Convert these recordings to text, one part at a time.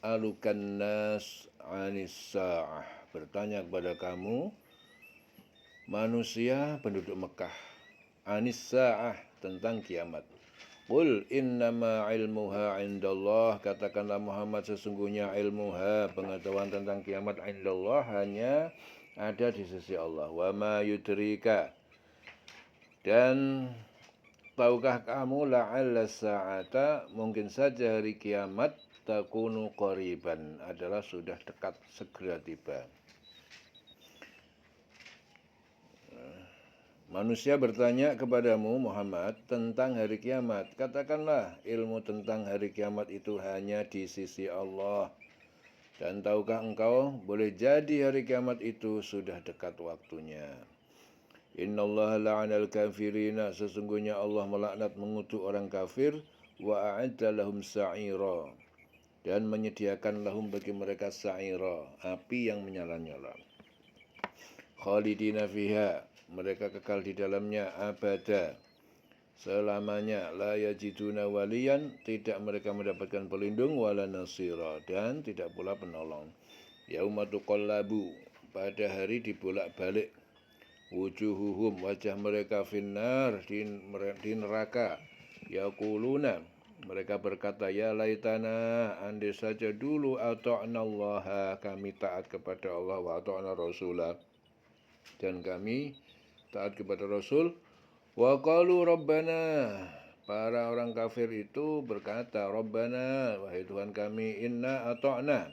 yas'alukan nas 'anis sa'ah. Bertanya kepada kamu manusia penduduk Mekah, 'anis sa'ah, tentang kiamat. Qul innama ilmuha 'indallah, katakanlah Muhammad, sesungguhnya ilmuha, pengetahuan tentang kiamat, 'indallah, hanya ada di sisi Allah. Wa ma yudrika, dan tahukah kamu, la'alla sa'ata, mungkin saja hari kiamat, takunu qariban, adalah sudah dekat, segera tiba. Manusia bertanya kepadamu Muhammad tentang hari kiamat. Katakanlah ilmu tentang hari kiamat itu hanya di sisi Allah. Dan tahukah engkau, boleh jadi hari kiamat itu sudah dekat waktunya. Innallaha la'anal kafirina, sesungguhnya Allah melaknat, mengutuk orang kafir. Wa a'adda lahum sa'ira, dan menyediakan lahum bagi mereka sa'ira, api yang menyala-nyala. Khalidina fiha, mereka kekal di dalamnya, abada, selamanya. La yajiduna waliyan, tidak mereka mendapatkan pelindung, wala nasira, dan tidak pula penolong. Yauma tuqallabu, pada hari dibolak-balik, wujuhuhum, wajah mereka, finnar, di neraka. Yaquluna, mereka berkata, ya laitana, andai saja dulu ata'nallaha, kami taat kepada Allah, wa ata'na rasulah, dan kami taat kepada Rasul. Wa qalu rabbana, para orang kafir itu berkata, rabbana, wahai Tuhan kami, inna ata'na,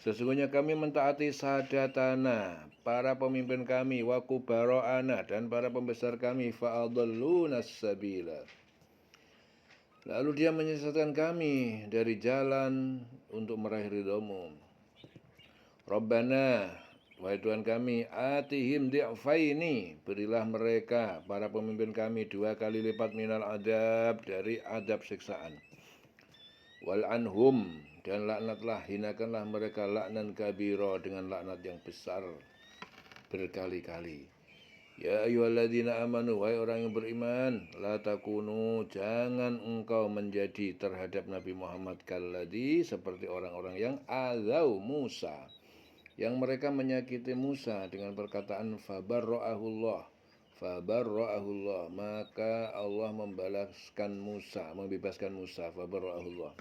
sesungguhnya kami mentaati sadatana, para pemimpin kami, wa kubara'ana, dan para pembesar kami, fa'adalluna sabila, lalu dia menyesatkan kami dari jalan untuk meraih ridhamu. Rabbana, wahai Tuhan kami, atihim di'faini, berilah mereka, para pemimpin kami, 2 kali lipat minal adab, dari adab siksaan. Wal anhum, dan laknatlah, hinakanlah mereka, laknan kabira, dengan laknat yang besar berkali-kali. Ya ayyuhalladzina amanu, wahai orang yang beriman, la takunu, jangan engkau menjadi terhadap Nabi Muhammad kalladzi, seperti orang-orang yang azau Musa, yang mereka menyakiti Musa dengan perkataan fabarra'ahullah, fabarra'ahullah, maka Allah membalaskan Musa, membebaskan Musa, fabarra'ahullah,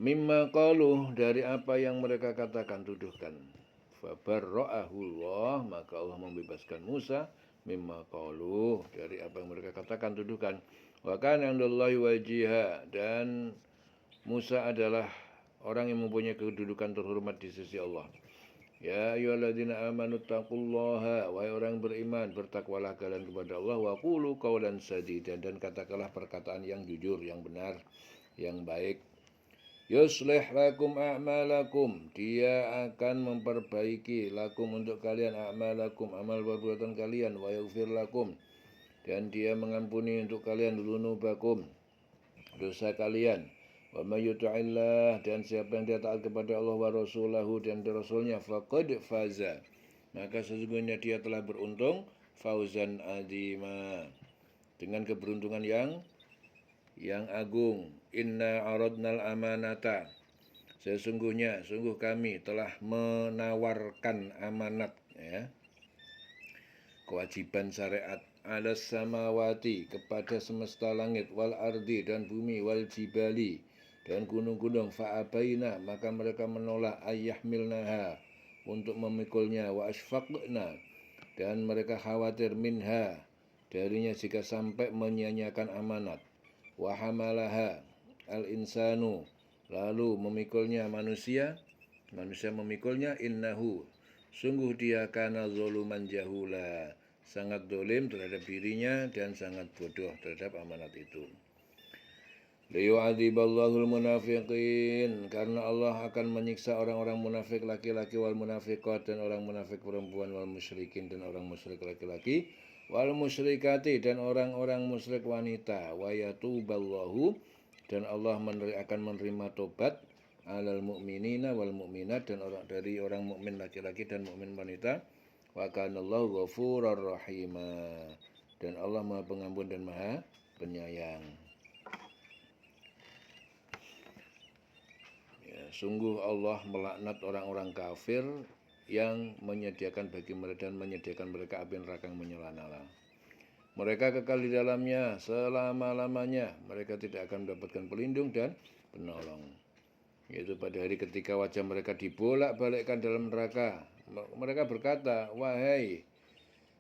mimma qalu, dari apa yang mereka katakan, tuduhkan. Fabarra'ahullah, maka Allah membebaskan Musa, mimma qalu, dari apa yang mereka katakan, tuduhkan. Wa kana 'indallahi wajiha, dan Musa adalah orang yang mempunyai kedudukan terhormat di sisi Allah. Ya ayyuhalladzina amanu taqullaha, wahai orang beriman, bertakwalah kalian kepada Allah, wa qulu qawlan sadidan, dan katakanlah perkataan yang jujur, yang benar, yang baik. Yuslih lakum a'malakum, dia akan memperbaiki lakum, untuk kalian, a'malakum, amal perbuatan kalian, wa yaghfir lakum, dan dia mengampuni untuk kalian, dunubakum, dosa kalian. Wa may yuti'illah, dan siapa yang dia taat kepada Allah wa rasulahu, dan rasulnya, faqad faza, maka sesungguhnya dia telah beruntung, fauzan azima, dengan keberuntungan yang agung. Inna aradnal amanata, sungguh kami telah menawarkan amanat, ya, kewajiban syariat, alas samawati, kepada semesta langit, wal ardi, dan bumi, wal jibali, dan gunung-gunung, fa'abaina, maka mereka menolak, ayyahmilnaha, untuk memikulnya, wa asfaqna, dan mereka khawatir, minha, darinya, jika sampai menyia-nyiakan amanat. Wa hamalaha al-insanu, lalu memikulnya manusia memikulnya, innahu, sungguh dia kana zoluman jahula, sangat dolim terhadap dirinya dan sangat bodoh terhadap amanat itu. Liyu'adziballahul munafiqin, karena Allah akan menyiksa orang-orang munafik laki-laki, wal munafiqat, dan orang munafik perempuan, wal musyrikin, dan orang musyrik laki-laki, wal musyrikati, dan orang-orang musyrik wanita, wa yatuballahu, dan Allah akan menerima tobat, alal mu'minina wal mu'minat, dan dari orang mukmin laki-laki dan mukmin wanita, wa kanallahu ghafurur rahima, dan Allah Maha Pengampun dan Maha Penyayang. sungguh Allah melaknat orang-orang kafir yang menyediakan bagi mereka dan menyediakan mereka api neraka yang menyala-nyala. Mereka kekal di dalamnya selama-lamanya. Mereka tidak akan mendapatkan pelindung dan penolong. Yaitu pada hari ketika wajah mereka dibolak-balikkan dalam neraka. Mereka berkata, wahai,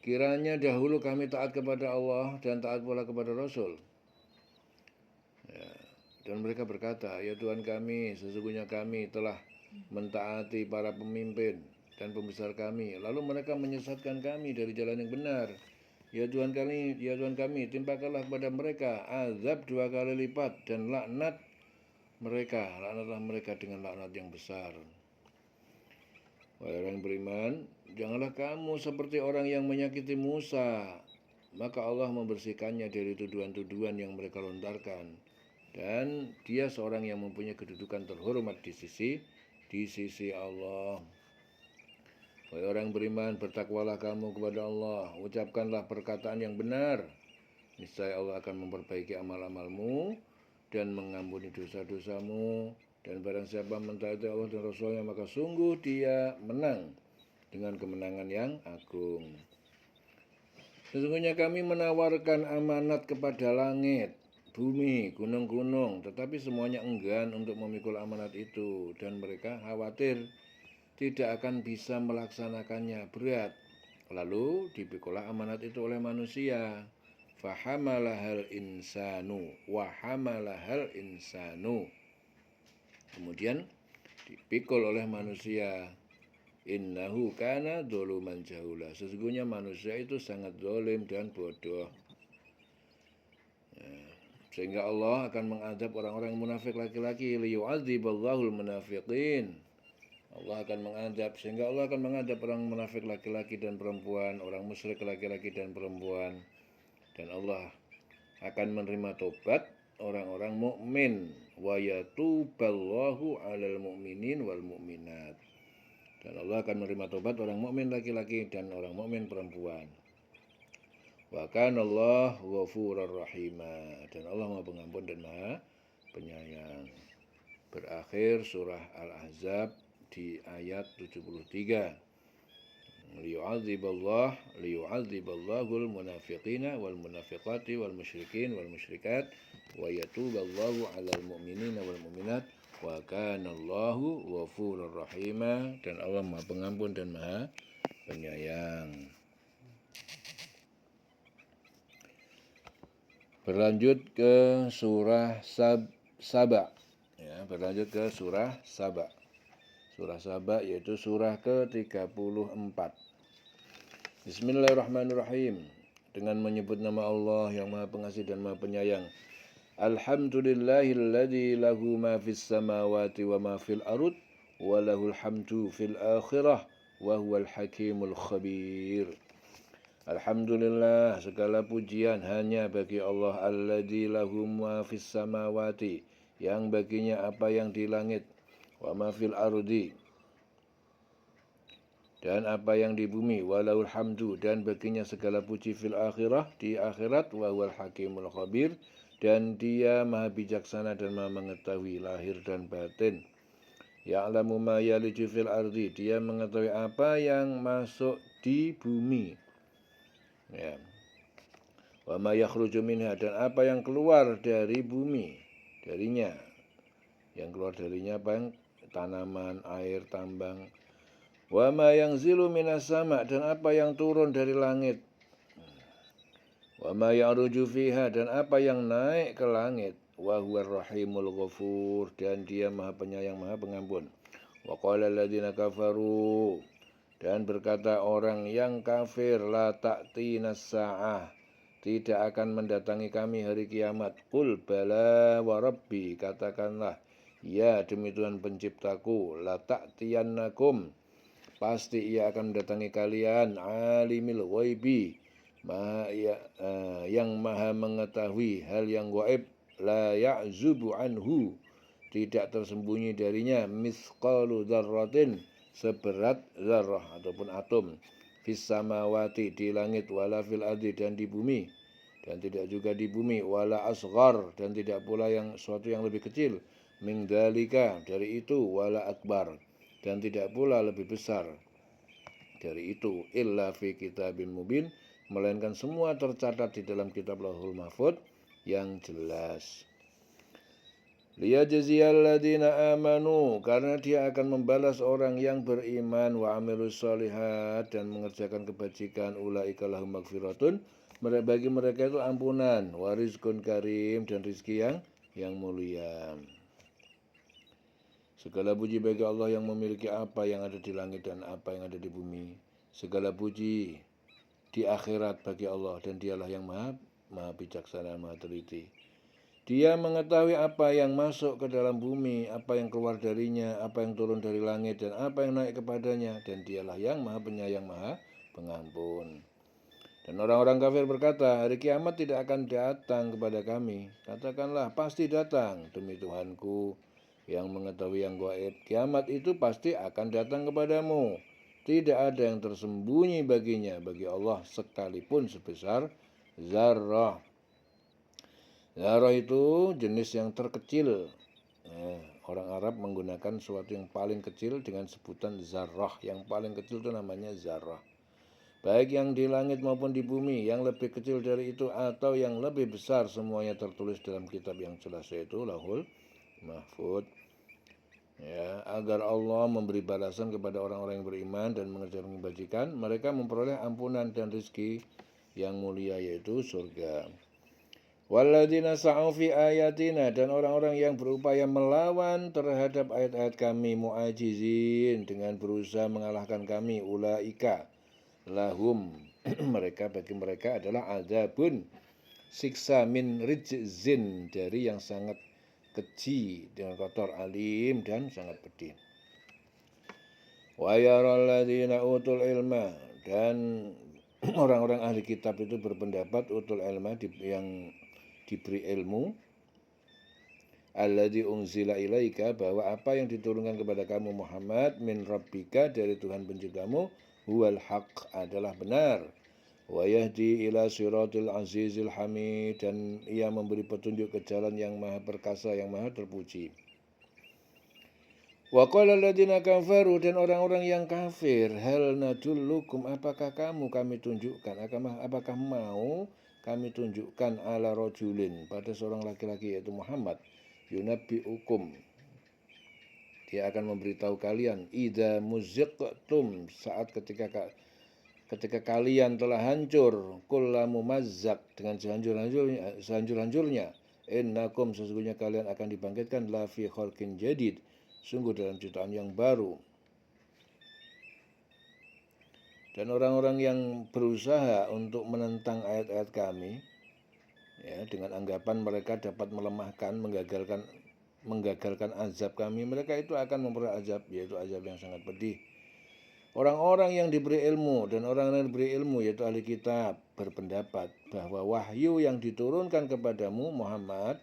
kiranya dahulu kami taat kepada Allah dan taat pula kepada Rasul. Dan mereka berkata, ya Tuhan kami, sesungguhnya kami telah mentaati para pemimpin dan pembesar kami. Lalu mereka menyesatkan kami dari jalan yang benar. Ya Tuhan kami, timpakanlah kepada mereka azab 2 kali lipat dan laknatlah mereka dengan laknat yang besar. Wahai orang beriman, janganlah kamu seperti orang yang menyakiti Musa. Maka Allah membersihkannya dari tuduhan-tuduhan yang mereka lontarkan. Dan dia seorang yang mempunyai kedudukan terhormat di sisi Allah. Wahai orang beriman, bertakwalah kamu kepada Allah, ucapkanlah perkataan yang benar. Niscaya Allah akan memperbaiki amal-amalmu dan mengampuni dosa-dosamu. Dan barang siapa mentaati Allah dan Rasulnya, maka sungguh dia menang dengan kemenangan yang agung. Sesungguhnya kami menawarkan amanat kepada langit, bumi, gunung-gunung, tetapi semuanya enggan untuk memikul amanat itu, dan mereka khawatir tidak akan bisa melaksanakannya, berat. Lalu dipikulah amanat itu oleh manusia. Fahamalahal insanu wa hamalahal insanu. Kemudian dipikul oleh manusia. Innahu kana dzuluman jahula. Sesungguhnya manusia itu sangat zalim dan bodoh. Sehingga Allah akan mengadab orang-orang munafik laki-laki. Liyu'adziballahul munafiqin. Allah akan mengadab, sehingga Allah akan mengadab orang munafik laki-laki dan perempuan, orang musyrik laki-laki dan perempuan. Dan Allah akan menerima tobat orang-orang mukmin. Wa yatuballahu 'alal mu'minin wal mu'minat. Dan Allah akan menerima tobat orang mukmin laki-laki dan orang mukmin perempuan. Wa kana Allah ghafurur rahima. Dan Allah Maha Pengampun dan Maha Penyayang. Berakhir surah Al-Ahzab di ayat 73. Liyu'adziballahul munafiqina wal munafiqati wal musyrikin wal musyrikat wa yatuballahu 'alal mu'minina wal mu'minat wa kana Allahu ghafurur rahima. Dan Allah Maha Pengampun dan Maha Penyayang. Berlanjut ke surah Saba. Ya, berlanjut ke surah Saba. Surah Saba yaitu surah ke-34. Bismillahirrahmanirrahim. Dengan menyebut nama Allah yang Maha Pengasih dan Maha Penyayang. Alhamdulillahilladzi lahu ma fis samawati wa ma fil ard wa lahul hamdu fil akhirah wa huwal hakimul khabir. Alhamdulillah, segala pujian hanya bagi Allah alladzi lahu ma fis samawati, yang baginya apa yang di langit, wa ma fil ardi, dan apa yang di bumi, walahul hamdu, dan baginya segala puji fil akhirah, di akhirat, wa huwal hakimul khabir, dan dia maha bijaksana dan maha mengetahui lahir dan batin. Ya'lamu ma yaliju fil ardi, dia mengetahui apa yang masuk di bumi. Ya. Wa ma yakhruju minha, dan apa yang keluar dari bumi, darinya. Yang keluar darinya apa? Yang tanaman, air, tambang. Wa ma yanzilu minas sama, dan apa yang turun dari langit. Wa ma ya'ruju fiha, dan apa yang naik ke langit. Wa huwar rahimul ghafur, dan dia maha penyayang, maha pengampun. Wa qala alladziina kafaru, dan berkata orang yang kafir, la ta'tinas sa'ah, tidak akan mendatangi kami hari kiamat. Qul bala wa rabbi, katakanlah, ya demi Tuhan penciptaku, la ta'tiyannakum, pasti ia akan mendatangi kalian. Alimil ghaibi, yang maha mengetahui hal yang gaib. La ya'zubu anhu, tidak tersembunyi darinya. Mithqalu dzarratin, seberat zarrah ataupun atom. Fis samawati, di langit, wala fil ardi, dan di bumi, dan tidak juga di bumi. Wala asghar, dan tidak pula yang suatu yang lebih kecil. min dzalika, dari itu, wala akbar, dan tidak pula lebih besar dari itu, illa fi kitabin mubin, melainkan semua tercatat di dalam kitab Lauhul Mahfuz yang jelas. Liyajziyal ladzina amanu, karena dia akan membalas orang yang beriman, wa amilus sholihat, dan mengerjakan kebajikan, ulaika lahum magfiratun, bagi mereka itu ampunan, wa rizqun karim, dan rizki yang mulia. Segala puji bagi Allah yang memiliki apa yang ada di langit dan apa yang ada di bumi. Segala puji di akhirat bagi Allah, dan dialah yang maha bijaksana, maha teliti. Dia mengetahui apa yang masuk ke dalam bumi, apa yang keluar darinya, apa yang turun dari langit, dan apa yang naik kepadanya. Dan dialah yang maha penyayang, maha pengampun. Dan orang-orang kafir berkata, hari kiamat tidak akan datang kepada kami. Katakanlah, pasti datang demi Tuhanku yang mengetahui yang gaib. Kiamat itu pasti akan datang kepadamu. Tidak ada yang tersembunyi baginya, bagi Allah, sekalipun sebesar zarrah. Zarrah itu jenis yang terkecil. Orang Arab menggunakan sesuatu yang paling kecil dengan sebutan zarrah. Yang paling kecil itu namanya zarrah. Baik yang di langit maupun di bumi, yang lebih kecil dari itu atau yang lebih besar, semuanya tertulis dalam kitab yang jelas, yaitu Lauhul Mahfuz. Ya, agar Allah memberi balasan kepada orang-orang yang beriman dan mengerjakan kebajikan, mereka memperoleh ampunan dan rezeki yang mulia, yaitu surga. Walladzina sa'u fi ayatina, dan orang-orang yang berupaya melawan terhadap ayat-ayat kami, mu'ajizin, dengan berusaha mengalahkan kami, ulaika lahum, bagi mereka adalah azabun, siksa, min rijzin, dari yang sangat keji, dengan kotor, alim, dan sangat pedih. Wa yaral ladzina utul ilma, dan orang-orang ahli kitab itu berpendapat, utul ilma, yang diberi ilmu, alladzi unzila ilaika, bahwa apa yang diturunkan kepada kamu Muhammad, min rabbika, dari Tuhan penciptamu, huwal haq, adalah benar, wa yahdi ila siratil azizil hamid, dan ia memberi petunjuk ke jalan yang maha perkasa, yang maha terpuji. Wa qala alladziina kafaru, dan orang-orang yang kafir, hal nadullukum, apakah kami tunjukkan, apakah mau kami tunjukkan, ala rajulin, pada seorang laki-laki, yaitu Muhammad, yunabbiukum, dia akan memberitahu kalian, idza muzziqtum, saat ketika kalian telah hancur, kulla mumazzaq, dengan sehancur-hancurnya, innakum, sesungguhnya kalian akan dibangkitkan, la fi khalqin jadid, sungguh dalam ciptaan yang baru. Dan orang-orang yang berusaha untuk menentang ayat-ayat kami, ya, dengan anggapan mereka dapat melemahkan, menggagalkan azab kami, mereka itu akan memperoleh azab, yaitu azab yang sangat pedih. Orang-orang yang diberi ilmu, dan orang yang diberi ilmu, yaitu ahli kitab, berpendapat bahwa wahyu yang diturunkan kepadamu Muhammad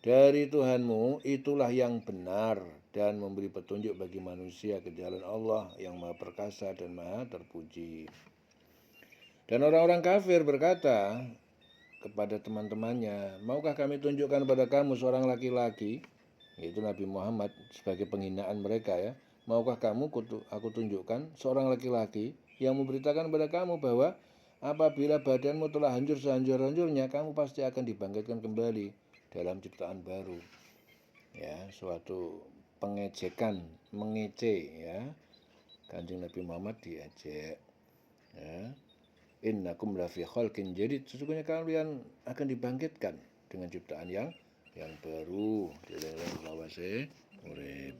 dari Tuhanmu itulah yang benar, dan memberi petunjuk bagi manusia ke jalan Allah yang maha perkasa dan maha terpuji. Dan orang-orang kafir berkata kepada teman-temannya, maukah kami tunjukkan pada kamu seorang laki-laki, yaitu Nabi Muhammad, sebagai penghinaan mereka, ya. Maukah aku tunjukkan seorang laki-laki yang memberitakan kepada kamu bahwa apabila badanmu telah hancur sehancur-hancurnya, kamu pasti akan dibangkitkan kembali dalam ciptaan baru. Ya, suatu pengejekan, mengece, ya. Kanjeng Nabi Muhammad diejek, ya. Innakum lafi khalqin jadid, sesungguhnya kalian akan dibangkitkan dengan ciptaan yang baru. Dileleh lawase urip.